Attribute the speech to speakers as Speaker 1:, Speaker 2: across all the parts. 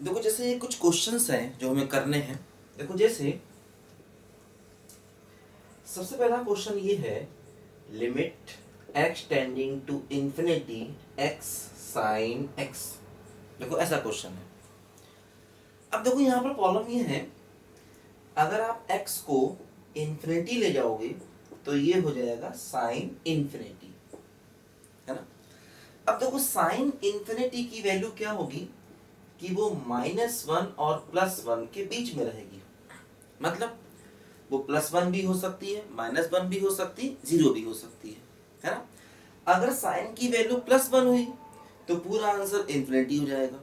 Speaker 1: देखो जैसे ये कुछ क्वेश्चंस हैं जो हमें करने हैं। देखो जैसे सबसे पहला क्वेश्चन ये है, limit x tending to infinity x sine x। देखो ऐसा क्वेश्चन है। अब देखो यहाँ पर प्रॉब्लम ये है, अगर आप x को इंफिनिटी ले जाओगे तो ये हो जाएगा साइन इंफिनिटी, है ना। अब देखो साइन इंफिनिटी की वैल्यू क्या होगी कि वो -1 और +1 के बीच में रहेगी। मतलब वो +1 भी हो सकती है, -1 भी हो सकती है, 0 भी हो सकती है ना। अगर साइन की वैल्यू +1 हुई तो पूरा आंसर इंफिनिटी हो जाएगा।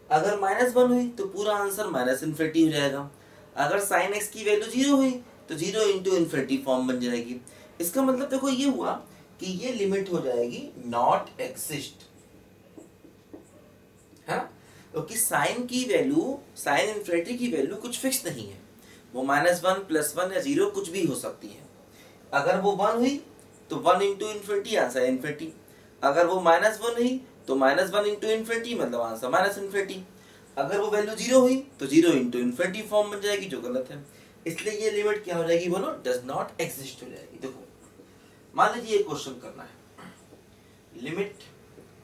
Speaker 1: अगर -1 हुई तो पूरा आंसर माइनस इंफिनिटी हो जाएगा। अगर साइन x की वैल्यू 0 हुई तो 0 इंटू इंफिनिटी फॉर्म बन जाएगी। इसका मतलब देखो ये हुआ कि ये लिमिट हो जाएगी नॉट एक्सिस्ट, है ना। क्योंकि साइन की वैल्यू, साइन इंफिनिटी की वैल्यू कुछ फिक्स नहीं है, वो -1 +1 या 0 कुछ भी हो सकती है। अगर वो 1 हुई तो 1 इंटू इन्फिनिटी आंसर इन्फिनिटी। अगर वो -1 हुई तो -1 इंटू इन्फिनिटी मतलब आंसर माइनस इन्फिनिटी। अगर वो वैल्यू 0 हुई तो 0 इंटू इन्फिनिटी फॉर्म बन जाएगी, जो गलत है। इसलिए ये लिमिट क्या हो जाएगी बोलो, डज नॉट एग्जिस्ट हो जाएगी। देखो मान लीजिए ये क्वेश्चन करना है, limit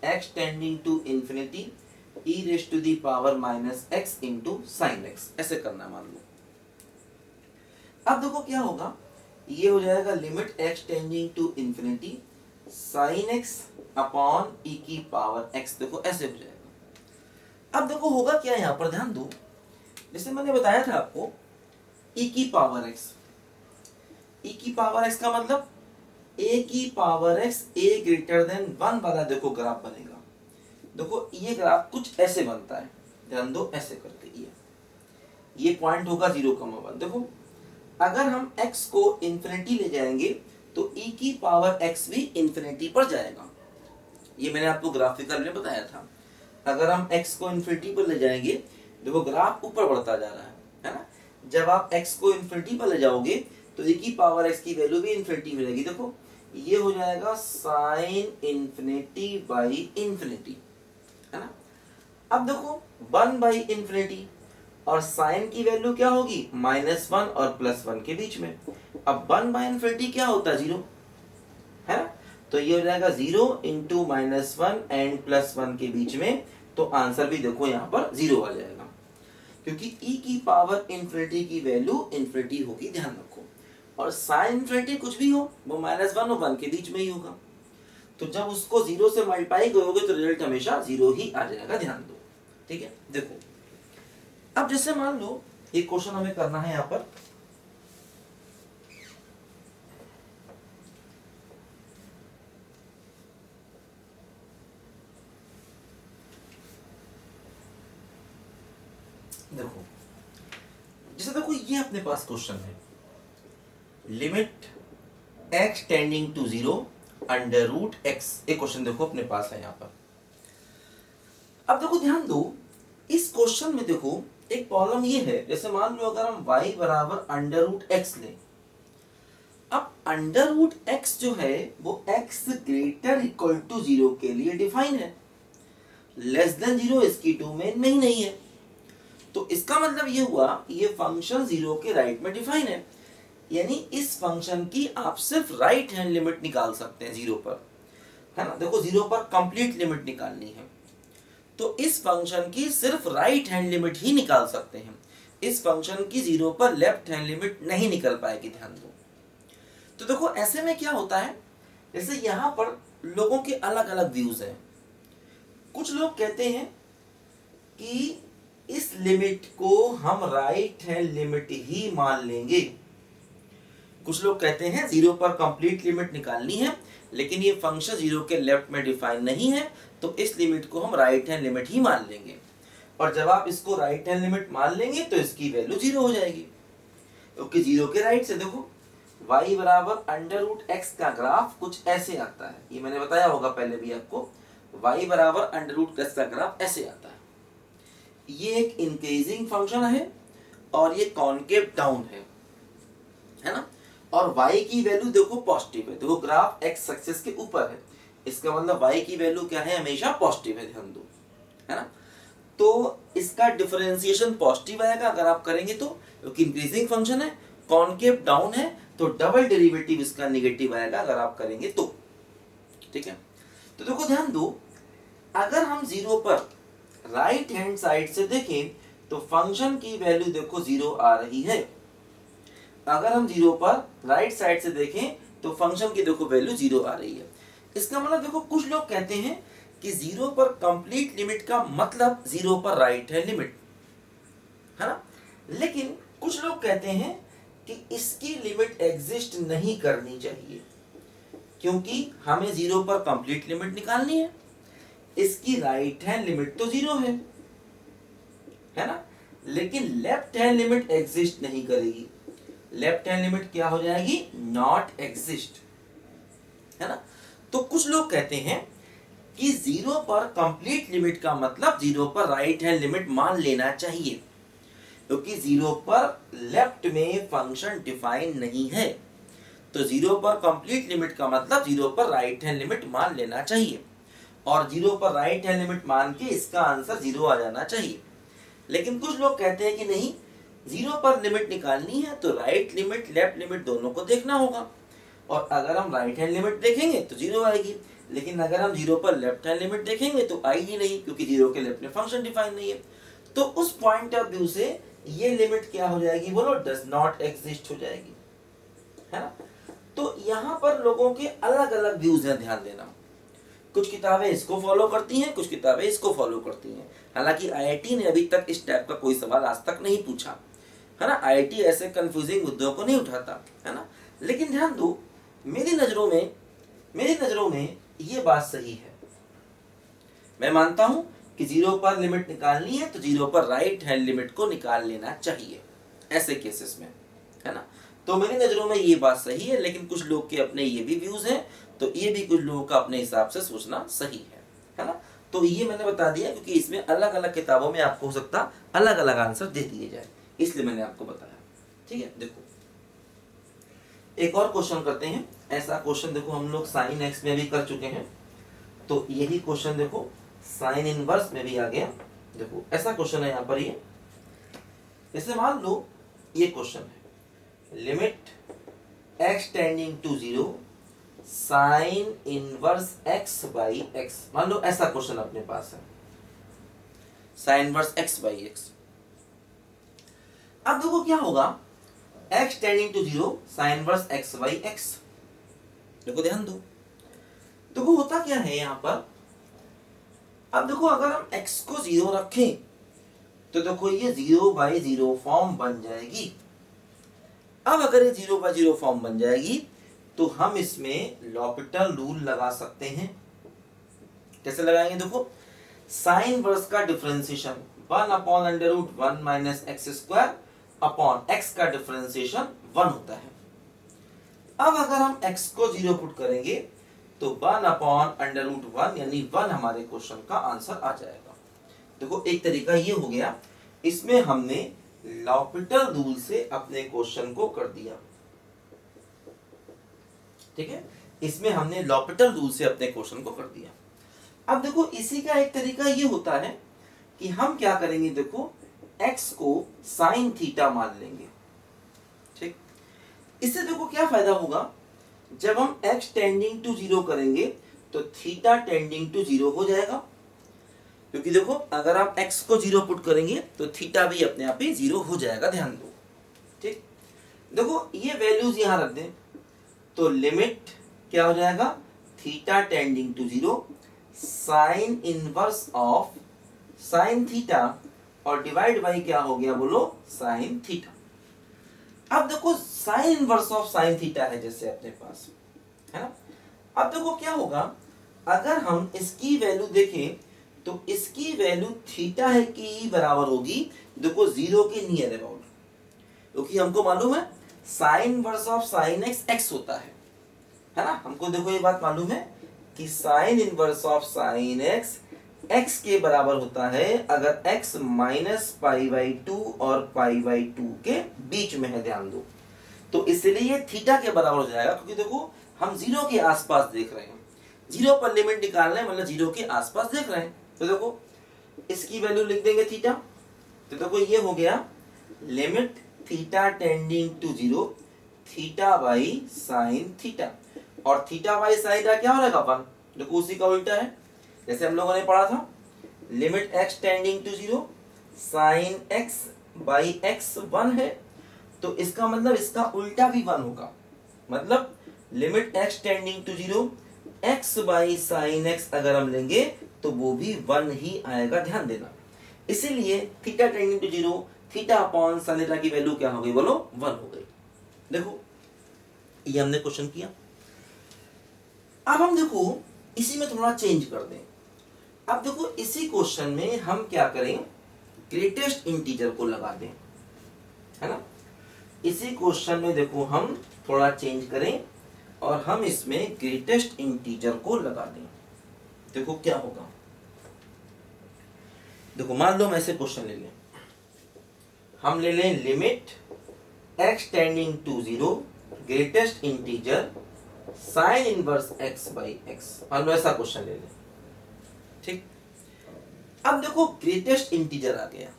Speaker 1: x tending to infinity e raise to the power -x into sine x, ऐसे करना है मान लो। अब देखो क्या होगा, ये हो जाएगा limit x tending to infinity sine x upon e की पावर x। देखो ऐसे हो जाएगा। अब देखो होगा क्या, यहां पर ध्यान दो, जैसे मैंने बताया था आपको e की पावर x, e की पावर x का मतलब a की power x a greater than 1 वाला देखो ग्राफ बनेगा। देखो ये ग्राफ कुछ ऐसे बनता है, ध्यान दो ऐसे करके, ये पॉइंट होगा 0,1। देखो अगर हम x को इंफिनिटी ले जाएंगे तो e की पावर x भी इंफिनिटी पर जाएगा। ये मैंने आपको ग्राफिकल में बताया था। अगर हम x को इंफिनिटी पर ले जाएंगे, देखो ग्राफ ऊपर बढ़ता जा रहा है ना। जब आप x को इंफिनिटी पर ले जाओगे तो e की पावर x की वैल्यू भी इंफिनिटी हो जाएगी। देखो ये हो जाएगा साइन इंफिनिटी बाई इंफिनिटी, है ना। अब देखो 1 बाई इंफिनिटी और साइन की वैल्यू क्या होगी, -1 और +1 के बीच में। अब 1 बाई इंफिनिटी क्या होता है, 0, है ना। तो ये हो जाएगा 0 इंटू -1 एंड +1 के बीच में, तो आंसर भी देखो यहाँ पर 0 आ जाएगा, क्योंकि e की पावर इंफिनिटी की वैल्यू इंफिनिटी होगी, ध्यान रखो। और साइन इंफिनिटी कुछ भी हो, वो -1 और 1 के बीच में ही होगा। तो जब उसको 0 से मल्टीप्लाई करोगे तो रिजल्ट हमेशा 0 ही आ जाएगा, ध्यान दो। ठीक है, देखो अब जैसे मान लो एक क्वेश्चन हमें करना है यहाँ पर, देखो जैसे देखो ये अपने पास क्वेश्चन है, limit x tending to 0 under root x। एक क्वेश्चन देखो अपने पास है यहाँ पर। अब देखो ध्यान दो, इस क्वेश्चन में देखो एक प्रॉब्लम ये है, जैसे मान लो अगर हम y बराबर अंडर रूट x लें। अब अंडर रूट x जो है वो x ग्रेटर इक्वल टू 0 के लिए डिफाइन है, लेस देन 0 इसकी डोमेन में ही नहीं है। तो इसका मतलब ये हुआ ये फंक्शन 0 के राइट में डिफाइन है, यानी इस फंक्शन की आप सिर्फ राइट हैंड लिमिट निकाल सकते हैं 0 पर, है ना। देखो 0 पर कंप्लीट लिमिट निकालनी है तो इस फंक्शन की सिर्फ राइट हैंड लिमिट ही निकाल सकते हैं। इस फंक्शन की 0 पर लेफ्ट हैंड लिमिट नहीं निकल पाएगी, ध्यान दो। तो देखो ऐसे में क्या होता है, जैसे यहाँ पर लोगों के अलग अलग व्यूज हैं। कुछ लोग कहते हैं कि इस लिमिट को हम राइट हैंड लिमिट ही मान लेंगे। कुछ लोग कहते हैं 0 पर कंप्लीट लिमिट निकालनी है लेकिन ये फंक्शन 0 के लेफ्ट में डिफाइन नहीं है, तो इस लिमिट को हम राइट हैंड लिमिट ही मान लेंगे। और जब आप इसको राइट हैंड लिमिट मान लेंगे तो इसकी वैल्यू 0 हो जाएगी, क्योंकि 0 के राइट से देखो y बराबर अंडर रूट x का ग्राफ कुछ ऐसे आता है। ये मैंने बताया होगा पहले भी आपको, y बराबर अंडर रूट x का ग्राफ ऐसे आता है। ये एक इंक्रीजिंग फंक्शन है और ये कॉनकेव डाउन है ना। और y की वैल्यू देखो पॉजिटिव है, देखो ग्राफ x एक्सिस के ऊपर है, इसका मतलब y की वैल्यू क्या है, हमेशा पॉजिटिव है, ध्यान दो, है ना। तो इसका डिफरेंशिएशन पॉजिटिव आएगा अगर आप करेंगे तो, क्योंकि इंक्रीजिंग फंक्शन है, कॉनकेव डाउन है, तो डबल डेरिवेटिव इसका नेगेटिव आएगा अगर आप करेंगे तो। ठीक है, तो देखो ध्यान दो, अगर हम 0 पर राइट हैंड साइड से देखें तो फंक्शन की वैल्यू देखो 0 आ रही है। अगर हम 0 पर राइट साइड से देखें तो फंक्शन की देखो वैल्यू 0 आ रही है। इसका मतलब देखो कुछ लोग कहते हैं कि 0 पर कंप्लीट लिमिट का मतलब 0 पर राइट है लिमिट, है ना। लेकिन कुछ लोग कहते हैं कि इसकी लिमिट एग्जिस्ट नहीं करनी चाहिए, क्योंकि हमें 0 पर कंप्लीट लिमिट निकालनी है, इसकी राइट हैंड लिमिट तो 0 है ना, लेकिन लेफ्ट हैंड लिमिट एग्जिस्ट नहीं करेगी। लेफ्ट हैंड लिमिट क्या हो जाएगी, नॉट एग्जिस्ट, है ना। तो कुछ लोग कहते हैं कि 0 पर कंप्लीट लिमिट का मतलब 0 पर राइट हैंड लिमिट मान लेना चाहिए, क्योंकि 0 पर लेफ्ट में फंक्शन डिफाइन नहीं है। तो 0 पर कंप्लीट लिमिट का मतलब 0 पर राइट हैंड लिमिट मान लेना चाहिए, और 0 पर राइट हैंड लिमिट मान के इसका आंसर 0 आ जाना चाहिए। लेकिन कुछ लोग कहते हैं कि नहीं, 0 पर लिमिट निकालनी है तो राइट लिमिट लेफ्ट लिमिट दोनों को देखना होगा, और अगर हम राइट हैंड लिमिट देखेंगे तो 0 आएगी, लेकिन अगर हम 0 पर लेफ्ट हैंड लिमिट देखेंगे तो आएगी नहीं, क्योंकि 0 के लेफ्ट में फंक्शन डिफाइन नहीं है। तो उस पॉइंट ऑफ व्यू से ये लिमिट क्या हो जाएगी, बोलो, डज नॉट एग्जिस्ट हो जाएगी, है ना। तो यहाँ पर लोगों के अलग अलग व्यूज हैं, ध्यान देना। कुछ किताबें इसको फॉलो करती हैं, कुछ किताबें इसको फॉलो करती हैं। हालांकि आईआईटी ने अभी तक इस टाइप का कोई सवाल आज तक नहीं पूछा, है ना। आईआईटी ऐसे कंफ्यूजिंग मुद्दों को नहीं उठाता, है ना। लेकिन ध्यान दो, मेरी नजरों में ये बात सही है। मैं मानता हूं कि 0 पर लिमिट निकालनी है तो 0 पर राइट हैंड लिमिट को निकाल लेना चाहिए ऐसे केसेस में, है ना। तो मेरी नजरों में ये बात सही है, लेकिन कुछ लोग के अपने ये भी व्यूज हैं, तो ये भी कुछ लोगों का अपने हिसाब से सोचना सही है ना। तो ये मैंने बता दिया, क्योंकि इसमें अलग अलग किताबों में आपको हो सकता अलग अलग आंसर दे दिए जाए, इसलिए मैंने आपको बताया। ठीक है, देखो एक और क्वेश्चन करते हैं। ऐसा क्वेश्चन देखो हम लोग साइन एक्स में भी कर चुके हैं, तो यही क्वेश्चन देखो साइन इनवर्स में भी आ गया। देखो ऐसा क्वेश्चन है यहाँ पर, ये जैसे मान लो ये क्वेश्चन है, limit x tending to 0 sine inverse x by X. मान लो ऐसा क्वेश्चन अपने पास है, sine inverse x by X. अब देखो क्या होगा, x tending to 0 sine inverse x by X. देखो ध्यान दो, देखो होता क्या है यहाँ पर। अब देखो अगर हम x को 0 रखें तो देखो ये 0 बाई 0 फॉर्म बन जाएगी। अब अगर ये 0 बाई 0 फॉर्म बन जाएगी तो हम इसमें लॉपिटल रूल लगा सकते हैं। कैसे लगाएंगे, देखो साइन इनवर्स का differentiation 1 upon under root 1 minus X square upon x का डिफरेंशिएशन 1 होता है। अब अगर हम x को 0 पुट करेंगे तो 1 अपॉन अंडर रूट 1 यानी 1 हमारे क्वेश्चन का आंसर आ जाएगा। देखो एक तरीका ये हो गया, इसमें हमने लॉपिटल रूल से अपने क्वेश्चन को कर दिया। ठीक है, इसमें हमने लॉपिटल रूल से अपने क्वेश्चन को कर दिया। अब देखो इसी का एक तरीका ये होता है कि हम क्या करेंगे, देखो x को साइन थीटा मान लेंगे। ठीक, इससे देखो क्या फायदा होगा, जब हम x टेंडिंग टू 0 करेंगे तो थीटा टेंडिंग टू 0 हो जाएगा, क्योंकि देखो अगर आप x को 0 पुट करेंगे तो थीटा भी अपने आप ही 0 हो जाएगा। ध्यान दो, ठीक, देखो ये वैल्यूज यहां रख दें तो लिमिट क्या हो जाएगा, theta tending to 0 sine inverse of sine theta और डिवाइड बाई क्या हो गया, बोलो, साइन थीटा। अब देखो sine inverse of sine theta है जैसे अपने पास, है ना। अब देखो क्या होगा, अगर हम इसकी वैल्यू देखें तो इसकी वैल्यू थीटा है कि बराबर होगी, देखो 0 के नियर अबाउट, क्योंकि हमको मालूम है sine inverse of sine x x होता है ना। हमको देखो ये बात मालूम है कि sign inverse of sine x x के बराबर होता है अगर x माइनस पाई बाई 2 और पाई बाई 2 के बीच में है। ध्यान दो, तो इसलिए थीटा के बराबर हो जाएगा, क्योंकि देखो हम 0 के आसपास देख रहे हैं, 0 पर लिमिट निकाल रहे हैं, मतलब 0 के आसपास देख रहे हैं। तो देखो इसकी वैल्यू लिख देंगे थीटा। तो देखो ये हो गया limit theta tending to 0 theta by sine theta, और थीटा बाई साइन थीटा क्या हो जाएगा 1। देखो उसी का उल्टा है, जैसे हम लोगों ने पढ़ा था limit X tending to 0 sine X by X 1 है, तो इसका मतलब इसका उल्टा भी 1 होगा। मतलब limit X tending to 0 X by sine X अगर हम लेंगे तो वो भी 1 ही आएगा, ध्यान देना। इसीलिए theta tending to 0 theta upon sine theta की वैल्यू क्या हो गई बोलो 1 हो गई। देखो ये हमने क्वेश्चन किया। अब हम देखो इसी में थोड़ा चेंज कर दें। अब देखो इसी क्वेश्चन में हम क्या करें, ग्रेटेस्ट इंटीजर को लगा दें, है ना। इसी क्वेश्चन में देखो हम थोड़ा चेंज करें और हम इसमें ग्रेटेस्ट इंटीजर को लगा दें। देखो क्या होगा। देखो मान लो हम ऐसे क्वेश्चन ले लें, हम ले लें limit X tending to 0 greatest integer sine inverse X by X, मान लो ऐसा क्वेश्चन ले लें, ठीक। अब देखो ग्रेटेस्ट इंटीजर आ गया,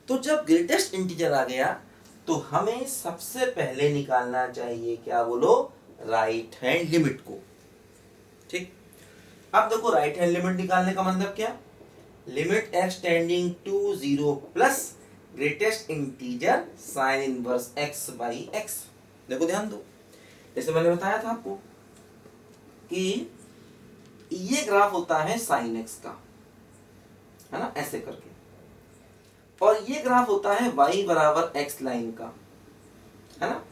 Speaker 1: तो जब ग्रेटेस्ट इंटीजर आ गया तो हमें सबसे पहले निकालना चाहिए क्या बोलो, राइट हैंड लिमिट को, ठीक। अब देखो राइट हैंड लिमिट निकालने का मतलब क्या, limit X tending to 0 plus greatest integer sine inverse X by X. देखो ध्यान दो, जैसे मैंने बताया था आपको कि ये ग्राफ होता है साइन एक्स का, है ना, ऐसे करके, और ये ग्राफ होता है y बराबर एक्स लाइन का, है ना,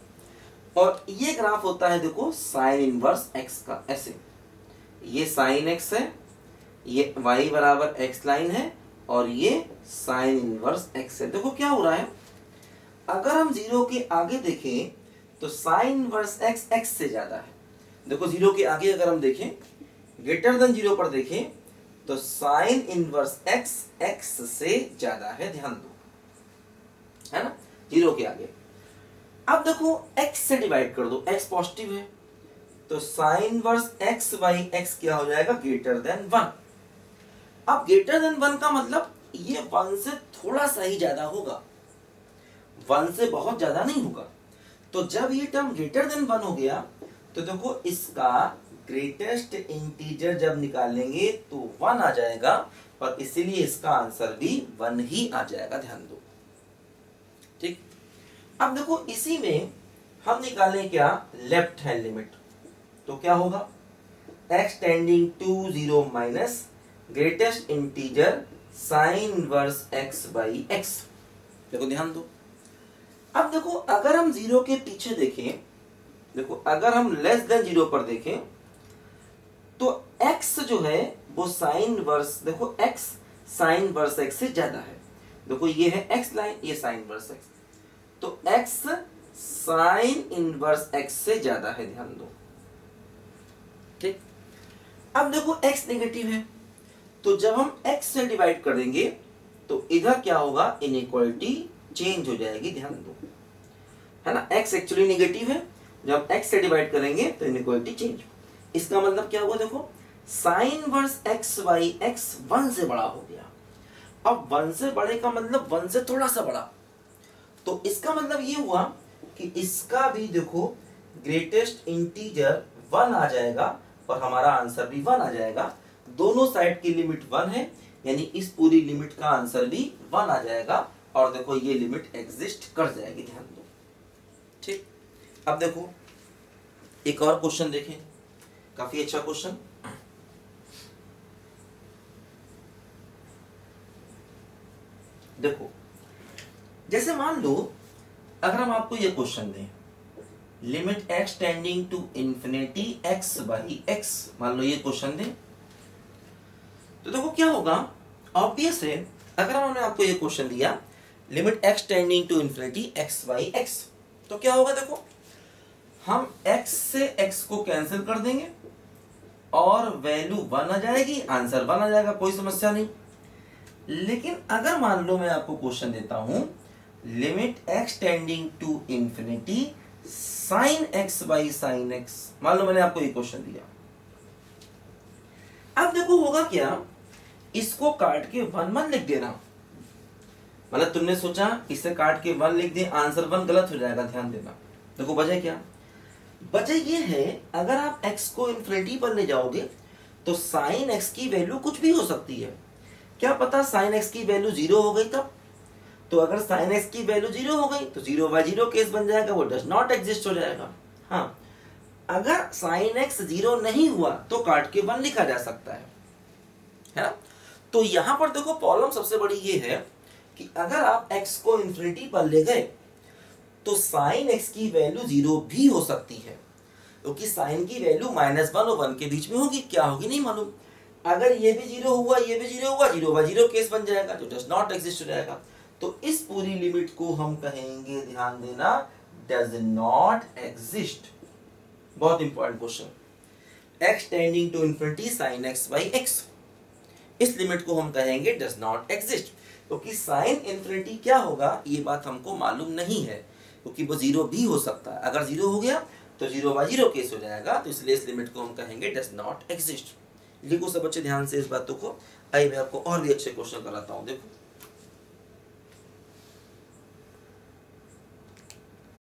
Speaker 1: और ये ग्राफ होता है देखो साइन इनवर्स एक्स का, ऐसे। ये साइन एक्स है, ये y बराबर एक्स लाइन है, और ये साइन इनवर्स एक्स है। देखो क्या हो रहा है, अगर हम 0 के आगे देखें तो साइन इनवर्स एक्स एक्स से ज्यादा है। देखो 0 के आगे अगर हम देखें, ग्रेटर देन 0 पर देखें तो साइन इनवर्स एक्स एक्स से ज्यादा है, ध्यान दो, है ना, 0 के आगे। अब देखो x से डिवाइड कर दो, x पॉजिटिव है तो sign inverse x by x क्या हो जाएगा, ग्रेटर देन 1। अब ग्रेटर देन 1 का मतलब ये 1 से थोड़ा सा ही ज्यादा होगा, 1 से बहुत ज्यादा नहीं होगा। तो जब ये टर्म ग्रेटर देन 1 हो गया तो देखो इसका ग्रेटेस्ट इंटीजर जब निकालेंगे तो 1 आ जाएगा, और इसीलिए इसका आंसर भी 1 ही आ जाएगा, ध्यान दो, ठीक। अब देखो इसी में हम निकालें क्या, लेफ्ट हैंड लिमिट, तो क्या होगा, x tending to 0 minus greatest integer sine inverse x by x। देखो ध्यान दो। अब देखो अगर हम 0 के पीछे देखें, देखो अगर हम लेस देन 0 पर देखें तो x जो है वो साइन इनवर्स, देखो x साइन इनवर्स x से ज्यादा है। देखो ये है x लाइन, ये साइन इनवर्स x, तो x साइन इनवर्स x से ज्यादा है, ध्यान दो, ठीक। अब देखो x नेगेटिव है, तो जब हम x से डिवाइड कर देंगे तो इधर क्या होगा, इनइक्वालिटी चेंज हो जाएगी, ध्यान दो, है ना। x एक्चुअली नेगेटिव है, जब x से डिवाइड करेंगे तो इनइक्वालिटी चेंज। इसका मतलब क्या हुआ, देखो sine inverse x by x 1 से बड़ा हो गया। अब 1 से बड़े का मतलब 1 से थोड़ा सा बड़ा, तो इसका मतलब ये हुआ कि इसका भी देखो ग्रेटेस्ट इंटीजर 1 आ जाएगा और हमारा आंसर भी 1 आ जाएगा। दोनों साइड की लिमिट 1 है, यानी इस पूरी लिमिट का आंसर भी 1 आ जाएगा, और देखो ये लिमिट एग्जिस्ट कर जाएगी, ध्यान दो, ठीक। अब देखो एक और क्वेश्चन देखें, काफी अच्छा क्वेश्चन। देखो जैसे मान लो अगर हम आपको ये क्वेश्चन दें, limit x tending to infinity x by x, मान लो ये क्वेश्चन दें, तो देखो क्या होगा, ऑब्वियस है, अगर हमने आपको ये क्वेश्चन दिया limit x tending to infinity x by x, तो क्या होगा, देखो हम x से x को कैंसिल कर देंगे और वैल्यू 1 आ जाएगी, आंसर 1 आ जाएगा, कोई समस्या नहीं। लेकिन अगर मान लो मैं आपको क्वेश्चन देता हूं limit x tending to infinity sine x by sine x, मान लो मैंने आपको ये क्वेश्चन दिया। अब देखो होगा क्या इसको काट के 1 1 लिख देना, मतलब तुमने सोचा इसे काट के 1 लिख दे, आंसर 1 गलत हो जाएगा, ध्यान देना। देखो वजह क्या, वजह ये है अगर आप x को इन्फिनिटी पर ले जाओगे तो साइन x की वैल्यू कुछ भी हो सकती है। क्या पता साइन x की वैल्यू 0 हो गई तब, तो अगर साइन x की वैल्यू 0 हो गई तो 0/0 केस बन जाएगा, वो डज नॉट एग्जिस्ट हो जाएगा। हाँ, अगर साइन x 0 नहीं हुआ तो काट के 1 लिखा जा सकता है ना। तो यहां पर देखो प्रॉब्लम सबसे बड़ी ये है कि अगर आप x को इन्फिनिटी पर ले गए तो साइन x की वैल्यू 0 भी हो सकती है, क्योंकि साइन की वैल्यू -1 और 1 के बीच में होगी, क्या होगी नहीं मालूम। अगर ये भी 0 हुआ, ये भी 0 हुआ, 0/0 केस बन जाएगा, जो डज नॉट एग्जिस्ट हो जाएगा। तो इस पूरी लिमिट को हम कहेंगे, ध्यान देना, डज नॉट एग्जिस्ट। बहुत important question, x tending to infinity sine x by x, इस लिमिट को हम कहेंगे डज नॉट एग्जिस्ट, क्योंकि साइन इन्फिनिटी क्या होगा ये बात हमको मालूम नहीं है, क्योंकि वो 0 भी हो सकता है। अगर 0 हो गया तो 0/0 केस हो जाएगा, तो इसलिए इस लिमिट को हम कहेंगे डज नॉट एग्जिस्ट। लिखो सब बच्चे ध्यान से इस बातों को। आइए मैं आपको और भी अच्छे क्वेश्चन कराता हूँ। देखो